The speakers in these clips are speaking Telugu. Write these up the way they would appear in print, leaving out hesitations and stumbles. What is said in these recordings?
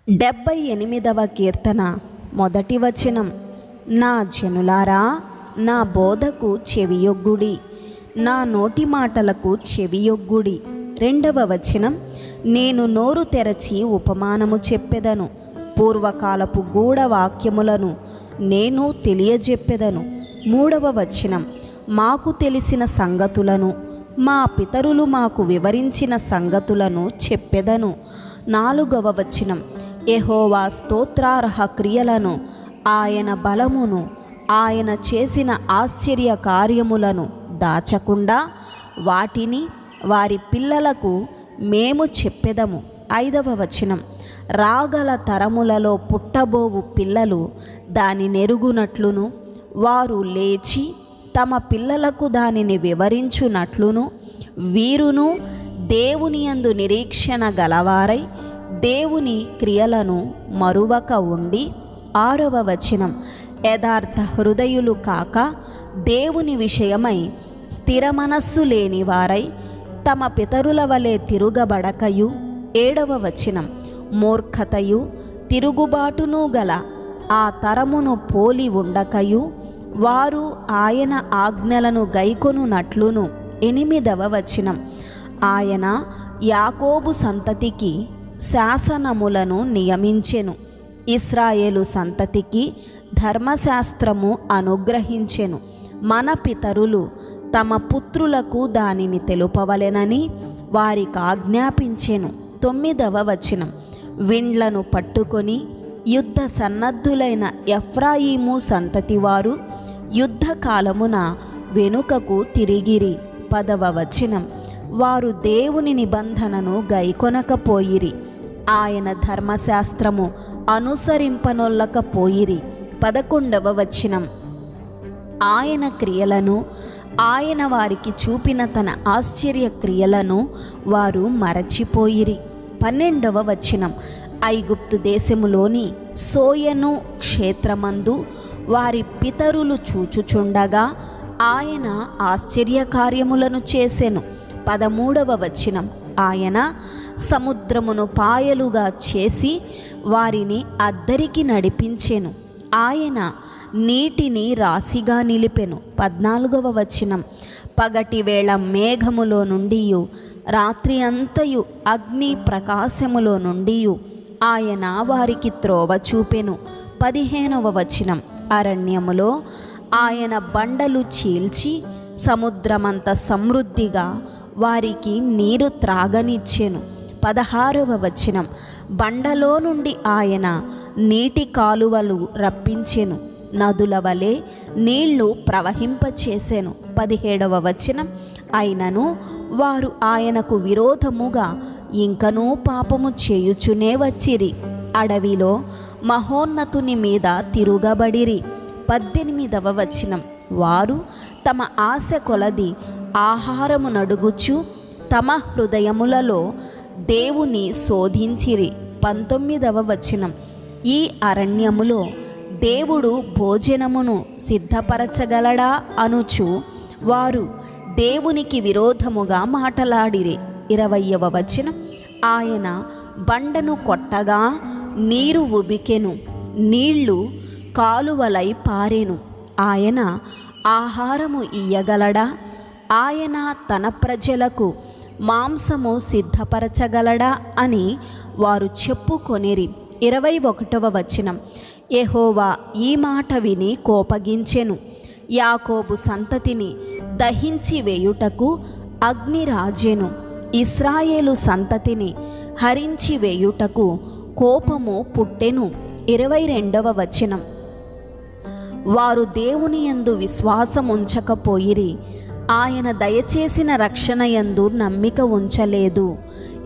78వ కీర్తన మొదటి వచనం. నా జనులారా, నా బోధకు చెవియొగ్గుడి, నా నోటి మాటలకు చెవియొగ్గుడి. 2వ వచనం. నేను నోరు తెరచి ఉపమానము చెప్పెదను, పూర్వకాలపు గూఢవాక్యములను నేను తెలియజెప్పెదను. 3వ వచనం. మాకు తెలిసిన సంగతులను, మా పితరులు మాకు వివరించిన సంగతులను చెప్పెదను. 4వ వచనం. యెహోవా స్తోత్రార్హ క్రియలను, ఆయన బలమును, ఆయన చేసిన ఆశ్చర్య కార్యములను దాచకుండా వాటిని వారి పిల్లలకు మేము చెప్పెదము. 5వ వచనం. రాగల తరములలో పుట్టబోవు పిల్లలు దాని నెరుగునట్లును, వారు లేచి తమ పిల్లలకు దానిని వివరించునట్లును, వీరును దేవుని యందు నిరీక్షణ గలవారై దేవుని క్రియలను మరువక ఉండి. 6వ వచనం. యథార్థ హృదయులు కాక దేవుని విషయమై స్థిర మనస్సు లేని వారై తమ పితరుల వలె తిరుగబడకయు. 7వ వచనం. మూర్ఖతయు తిరుగుబాటును గల ఆ తరమును పోలి ఉండకయు వారు ఆయన ఆజ్ఞలను గైకొనునట్లును. 8వ వచనం. ఆయన యాకోబు సంతతికి శాసనములను నియమించెను, ఇశ్రాయేలు సంతతికి ధర్మశాస్త్రము అనుగ్రహించెను. మన పితరులు తమ పుత్రులకు దానిని తెలుపవలెనని వారికి ఆజ్ఞాపించెను. 9వ వచనం. విండ్లను పట్టుకొని యుద్ధ సన్నద్ధులైన ఎఫ్రాయిము సంతతి వారు యుద్ధకాలమున వెనుకకు తిరిగిరి. 10వ వచనం. వారు దేవుని నిబంధనను గైకొనకపోయిరి, ఆయన ధర్మశాస్త్రము అనుసరింపనొల్లకపోయిరి. 11వ వచనం. ఆయన క్రియలను, ఆయన వారికి చూపిన తన ఆశ్చర్య క్రియలను వారు మరచిపోయిరి. 12వ వచనం. ఐగుప్తు దేశములోని సోయను క్షేత్రమందు వారి పితరులు చూచుచుండగా ఆయన ఆశ్చర్యకార్యములను చేసెను. 13వ వచనం. ఆయన సముద్రమును పాయలుగా చేసి వారిని అద్దరికి నడిపించెను, ఆయన నీటిని రాశిగా నిలిపెను. 14వ వచనం. పగటి వేళ మేఘములో నుండి, రాత్రి అంతయు అగ్ని ప్రకాశములో నుండి ఆయన వారికి త్రోవ చూపెను. 15వ వచనం. అరణ్యములో ఆయన బండలు చీల్చి సముద్రమంత సమృద్ధిగా వారికి నీరు త్రాగనిచ్చెను. 16వ వచనం. బండలో నుండి ఆయన నీటి కాలువలు రప్పించెను, నదుల వలె నీళ్లు ప్రవహింపచేసెను. 17వ వచనం. అయినను వారు ఆయనకు విరోధముగా ఇంకనూ పాపము చేయుచునే వచ్చిరి, అడవిలో మహోన్నతుని మీద తిరుగబడిరి. 18వ వచనం. వారు తమ ఆశ కొలది ఆహారము నడుగుచు తమ హృదయములలో దేవుని శోధించిరి. 19వ వచనం. ఈ అరణ్యములో దేవుడు భోజనమును సిద్ధపరచగలడా అనుచు వారు దేవునికి విరోధముగా మాటలాడిరి. 20వ వచనం. ఆయన బండను కొట్టగా నీరు ఉబికెను, నీళ్లు కాలువలై పారెను. ఆయన ఆహారము ఇయ్యగలడా? ఆయన తన ప్రజలకు మాంసము సిద్ధపరచగలడా అని వారు చెప్పుకొనిరి. 21వ వచనం. యెహోవా ఈ మాట విని కోపగించెను, యాకోబు సంతతిని దహించి వేయుటకు అగ్ని రాజెను, ఇశ్రాయేలు సంతతిని హరించి వేయుటకు కోపము పుట్టెను. 22వ వచనం. వారు దేవుని యందు విశ్వాసముంచకపోయిరి, ఆయన దయచేసిన రక్షణ యందు నమ్మిక ఉంచలేదు.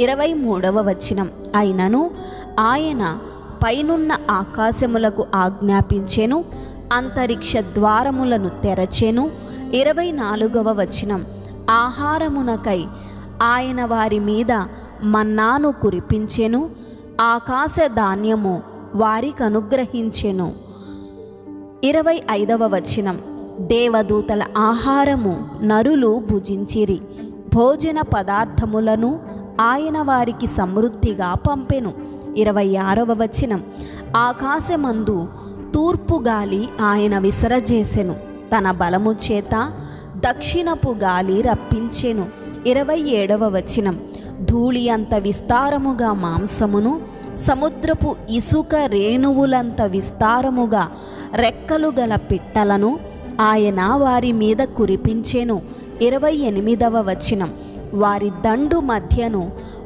23వ వచనం. అయినను ఆయన పైనున్న ఆకాశములకు ఆజ్ఞాపించెను, అంతరిక్ష ద్వారములను తెరచెను. 24వ వచనం. ఆహారమునకై ఆయన వారి మీద మన్నాను కురిపించెను, ఆకాశ ధాన్యము వారికి అనుగ్రహించెను. 25వ వచనం. దేవదూతల ఆహారము నరులు భుజించిరి, భోజన పదార్థములను ఆయన వారికి సమృద్ధిగా పంపెను. 26వ వచనం, ఆకాశమందు తూర్పు గాలి ఆయన విసరజేసెను, తన బలము చేత దక్షిణపు గాలి రప్పించెను. 27వ వచనం, ధూళి అంత విస్తారముగా మాంసమును, సముద్రపు ఇసుక రేణువులంత విస్తారముగా రెక్కలు గల పిట్టలను ఆయన వారి మీద కురిపించెను. 28వ వచనం, వారి దండు మధ్యను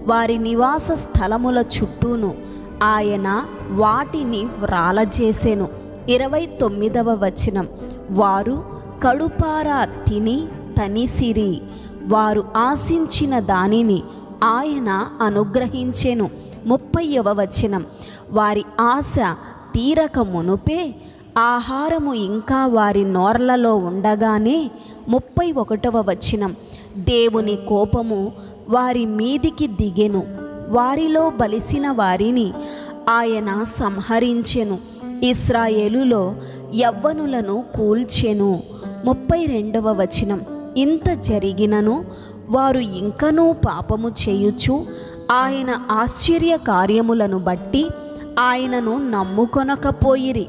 వారి నివాస స్థలముల చుట్టూను ఆయన వాటిని వ్రాలజేసెను. 29వ వచనం, వారు కడుపారా తిని తనిసిరి, వారు ఆశించిన దానిని ఆయన అనుగ్రహించెను. 30వ వచనం, వారి ఆశ తీరక మునుపే ఆహారము ఇంకా వారి నోర్లలో ఉండగానే. 31వ వచనం, దేవుని కోపము వారి మీదికి దిగెను, వారిలో బలిసిన వారిని ఆయన సంహరించెను, ఇశ్రాయేలులో యవ్వనులను కూల్చెను. 32వ వచనం, ఇంత జరిగినను వారు ఇంకనూ పాపము చేయుచు ఆయన ఆశ్చర్య కార్యములను బట్టి ఆయనను నమ్ముకొనకపోయిరి.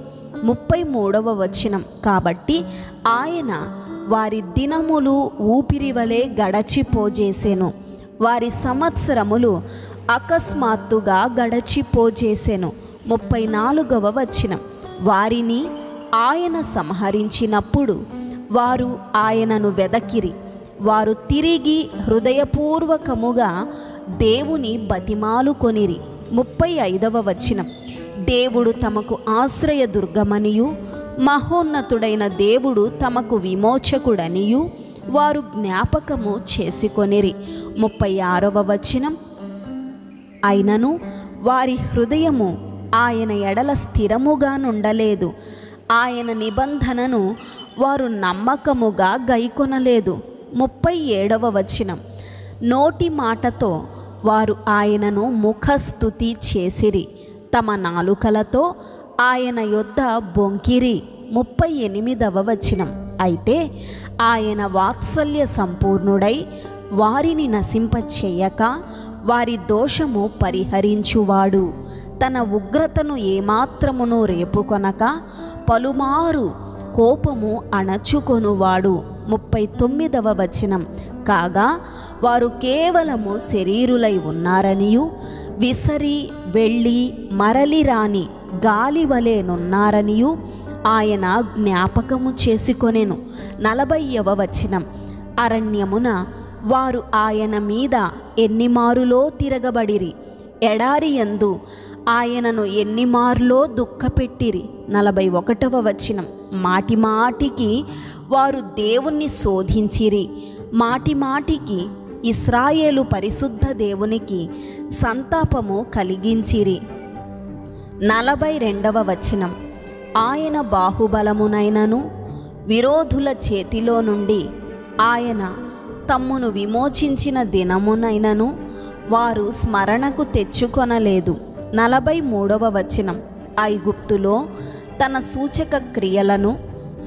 33వ వచనం, కాబట్టి ఆయన వారి దినములు ఊపిరివలే గడచిపోజేసెను, వారి సంవత్సరములు అకస్మాత్తుగా గడచిపోజేసెను. 34వ వచనం, వారిని ఆయన సంహరించినప్పుడు వారు ఆయనను వెదకిరి, వారు తిరిగి హృదయపూర్వకముగా దేవుని బతిమాలుకొనిరి. 35వ వచనం, దేవుడు తమకు ఆశ్రయ దుర్గమనియు మహోన్నతుడైన దేవుడు తమకు విమోచకుడనియు వారు జ్ఞాపకము చేసుకొనిరి. 36వ వచనం, అయినను వారి హృదయము ఆయన ఎడల స్థిరముగా నుండలేదు, ఆయన నిబంధనను వారు నమ్మకముగా గైకొనలేదు. 37వ వచనం, నోటి మాటతో వారు ఆయనను ముఖస్తుతి చేసిరి, తమ నాలుకలతో ఆయన యొద్ద బొంకిరి. 38వ వచనం, అయితే ఆయన వాత్సల్య సంపూర్ణుడై వారిని నశింపచేయక వారి దోషము పరిహరించువాడు, తన ఉగ్రతను ఏమాత్రమును రేపుకొనక పలుమారు కోపము అణచుకొనువాడు. 39వ వచనం, కాగా వారు కేవలము శరీరులై ఉన్నారనియు విసరి వెళ్ళి మరలి రాని గాలి వలెనున్నారనియు ఆయన జ్ఞాపకము చేసుకొనెను. 40వ వచనం, అరణ్యమున వారు ఆయన మీద ఎన్నిమారులో తిరగబడిరి, ఎడారి యందు ఆయనను ఎన్నిమార్లో దుఃఖపెట్టిరి. 41వ వచనం, మాటి మాటికి వారు దేవుణ్ణి శోధించిరి, మాటి మాటికి ఇశ్రాయేలు పరిశుద్ధ దేవునికి సంతాపము కలిగించిరి. 42వ వచనం, ఆయన బాహుబలమునైనను విరోధుల చేతిలో నుండి ఆయన తమ్మును విమోచించిన దినమునైనను వారు స్మరణకు తెచ్చుకొనలేదు. 43వ వచనం, ఐగుప్తులో తన సూచక క్రియలను,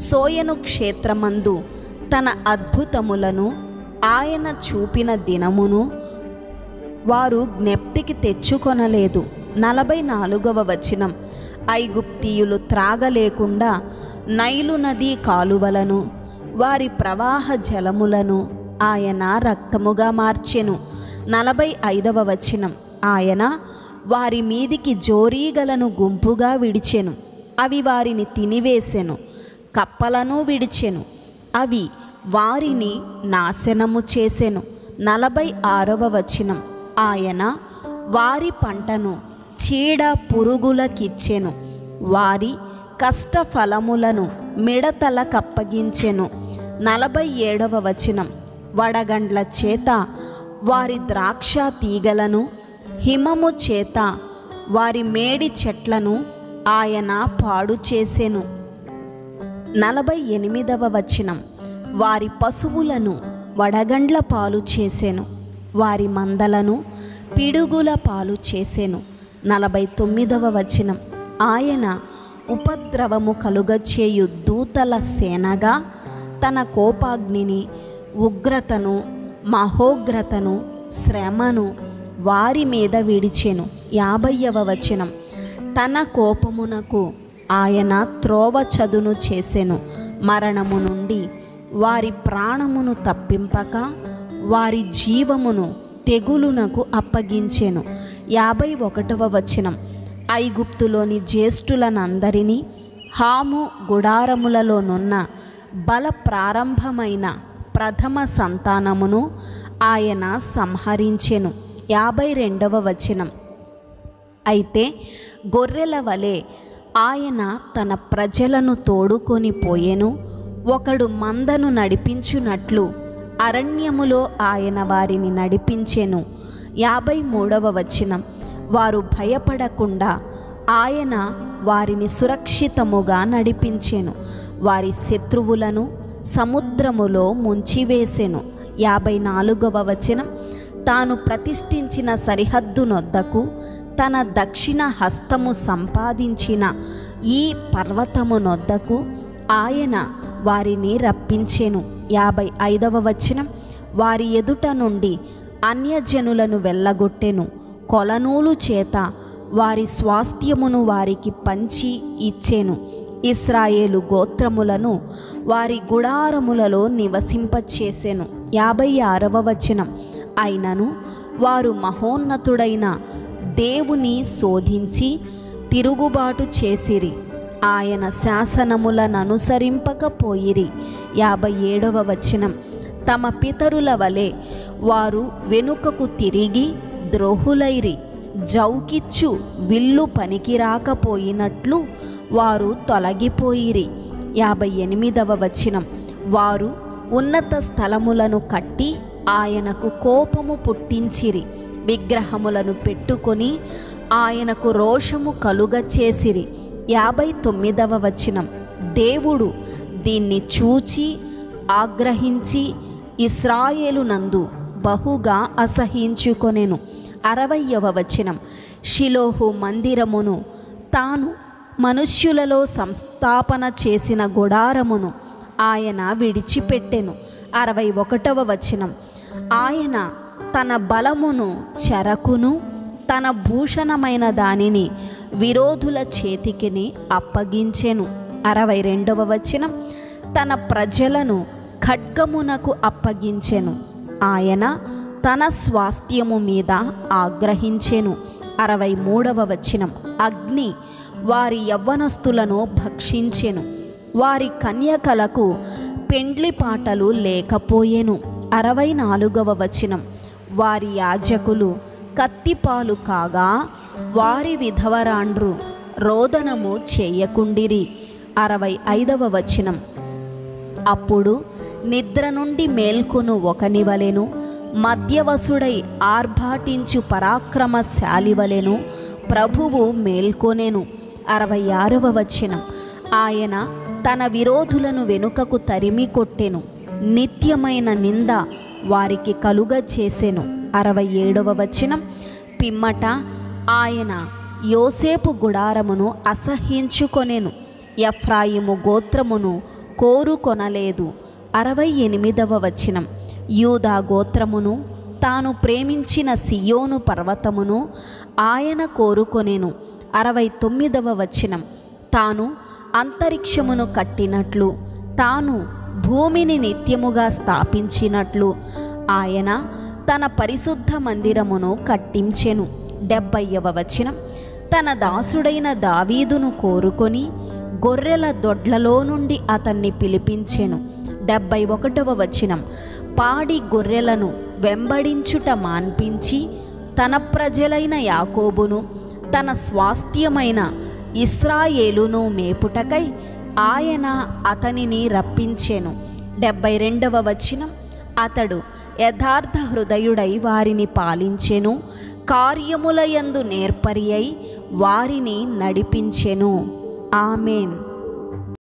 సోయను క్షేత్రమందు తన అద్భుతములను ఆయన చూపిన దినమును వారు జ్ఞప్తికి తెచ్చుకొనలేదు. 44వ వచనం, ఐగుప్తీయులు త్రాగలేకుండా నైలు నదీ కాలువలను, వారి ప్రవాహ జలములను ఆయన రక్తముగా మార్చెను. 45వ వచనం, ఆయన వారి మీదికి జోరీగలను గుంపుగా విడిచెను, అవి వారిని తినివేసెను, కప్పలను విడిచెను, అవి వారిని నాశనము చేసెను. 46వ వచనం, ఆయన వారి పంటను చీడ పురుగులకిచ్చెను, వారి కష్టఫలములను మిడతల కప్పగించెను. 47వ వచనం, వడగండ్ల చేత వారి ద్రాక్ష తీగలను, హిమము చేత వారి మేడి చెట్లను ఆయన పాడు చేసెను. 48వ వచనం, వారి పశువులను వడగండ్ల పాలు చేసెను, వారి మందలను పిడుగుల పాలు చేసెను. 49వ వచనం, ఆయన ఉపద్రవము కలుగచేయు దూతల సేనగా తన కోపాగ్నిని, ఉగ్రతను, మహోగ్రతను, శ్రమను వారి మీద విడిచెను. 50వ వచనం. తన కోపమునకు ఆయన త్రోవ చదును చేసెను, మరణము నుండి వారి ప్రాణమును తప్పింపక వారి జీవమును తెగులునకు అప్పగించెను. 51వ వచనం. ఐగుప్తులోని జ్యేష్ఠులనందరినీ హాము గుడారములలోనున్న బల ప్రారంభమైన ప్రథమ సంతానమును ఆయన సంహరించెను. 52వ వచనం. అయితే గొర్రెల వలె ఆయన తన ప్రజలను తోడుకొని పోయెను. ఒకడు మందను నడిపించున్నట్లు అరణ్యములో ఆయన వారిని నడిపించెను. 53వ వచనం. వారు భయపడకుండా ఆయన వారిని సురక్షితముగా నడిపించెను. వారి శత్రువులను సముద్రములో ముంచివేసెను. 54వ వచనం. తాను ప్రతిష్ఠించిన సరిహద్దునొద్దకు తన దక్షిణ హస్తము సంపాదించిన ఈ పర్వతమునొద్దకు ఆయన వారిని రప్పించెను. 55వ వచనం. వారి ఎదుట నుండి అన్యజనులను వెళ్ళగొట్టెను. కొలనూలు చేత వారి స్వాస్థ్యమును వారికి పంచి ఇచ్చెను. ఇశ్రాయేలు గోత్రములను వారి గుడారములలో నివసింపచేసెను. 56వ వచనం. అయినను వారు మహోన్నతుడైన దేవుని శోధించి తిరుగుబాటు చేసిరి, ఆయన శాసనములను అనుసరింపకపోయిరి. 57వ వచనం. తమ పితరుల వలె వారు వెనుకకు తిరిగి ద్రోహులైరి, జౌకిచ్చు విల్లు పనికిరాకపోయినట్లు వారు తొలగిపోయిరి. 58వ వచనం. వారు ఉన్నత స్థలములను కట్టి ఆయనకు కోపము పుట్టించిరి, విగ్రహములను పెట్టుకొని ఆయనకు రోషము కలుగచేసిరి. 59వ వచనం. దేవుడు దీన్ని చూచి ఆగ్రహించి ఇశ్రాయేలునందు బహుగా అసహించుకొనెను. 60వ వచనం. షిలోహు మందిరమును తాను మనుష్యులలో సంస్థాపన చేసిన గుడారమును ఆయన విడిచిపెట్టెను. 61వ వచనం. ఆయన తన బలమును చెరకును తన భూషణమైన దానిని విరోధుల చేతికిని అప్పగించెను. 62వ వచనం. తన ప్రజలను ఖడ్గమునకు అప్పగించెను, ఆయన తన స్వాస్థ్యము మీద ఆగ్రహించెను. 63వ వచనం. అగ్ని వారి యవ్వనస్తులను భక్షించెను, వారి కన్యకలకు పెండ్లి పాటలు లేకపోయెను. 64వ వచనం. వారి యాజకులు కత్తిపాలు కాగా వారి విధవరాండ్రు రోదనము చేయకుండిరి. 65వ వచనం. అప్పుడు నిద్ర నుండి మేల్కొను ఒకని వలెను, మధ్యవసుడై ఆర్భాటించు పరాక్రమశాలి వలెను ప్రభువు మేల్కొనెను. 66వ వచనం. ఆయన తన విరోధులను వెనుకకు తరిమి కొట్టెను, నిత్యమైన నింద వారికి కలుగచేసెను. 67వ వచనం. పిమ్మట ఆయన యోసేపు గుడారమును అసహ్యించుకొనెను, ఎఫ్రాయిము గోత్రమును కోరుకొనలేదు. 68వ వచనం. యూదా గోత్రమును తాను ప్రేమించిన సియోను పర్వతమును ఆయన కోరుకొనెను. 69వ వచనం. తాను అంతరిక్షమును కట్టినట్లు, తాను భూమిని నిత్యముగా స్థాపించినట్లు ఆయన తన పరిశుద్ధ మందిరమును కట్టించెను. 70వ వచనం. తన దాసుడైన దావీదును కోరుకొని గొర్రెల దొడ్లలో నుండి అతన్ని పిలిపించెను. 71వ వచనం. పాడి గొర్రెలను వెంబడించుట మాన్పించి తన ప్రజలైన యాకోబును తన స్వాస్థ్యమైన ఇశ్రాయేలును మేపుటకై ఆయన అతనిని రప్పించెను. 72వ వచనం. అతడు యథార్థ హృదయుడై వారిని పాలించెను, కార్యములయందు నేర్పరి అయి వారిని నడిపించెను. ఆమేన్.